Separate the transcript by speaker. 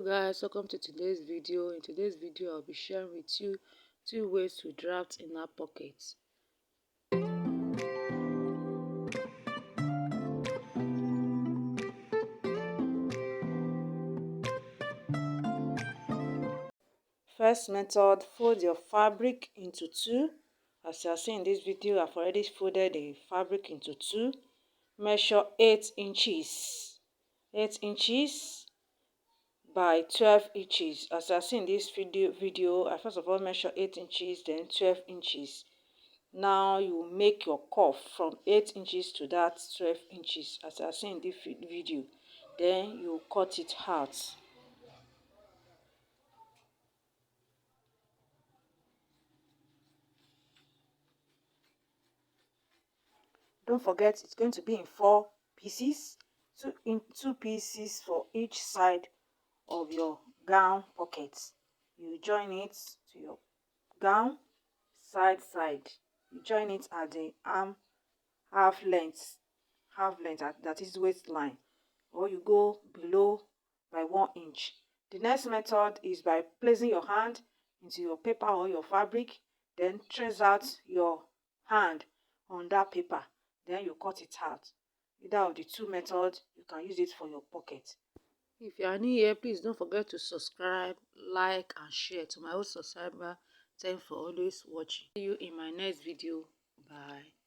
Speaker 1: Hello guys, welcome to today's video. In today's video I'll be sharing with you 2 ways to draft inner pockets. First method, fold your fabric into 2. As you are seeing in this video, I've already folded the fabric into 2. Measure 8 inches. 8 inches by 12 inches. As I see in this video, I first of all measure 8 inches, then 12 inches. Now you make your curve from 8 inches to that 12 inches, as I see in this video. Then you cut it out. Don't forget, it's going to be in 4 pieces, two pieces for each side of your gown pocket. You join it to your gown side. You join it at the arm half length, that is waistline, or you go below by 1 inch. The next method is by placing your hand into your paper or your fabric, then trace out your hand on that paper, then you cut it out. Either of the 2 methods, you can use it for your pocket. If you are new here, please don't forget to subscribe, like and share. To my old subscriber, thanks for always watching. See you in my next video. Bye.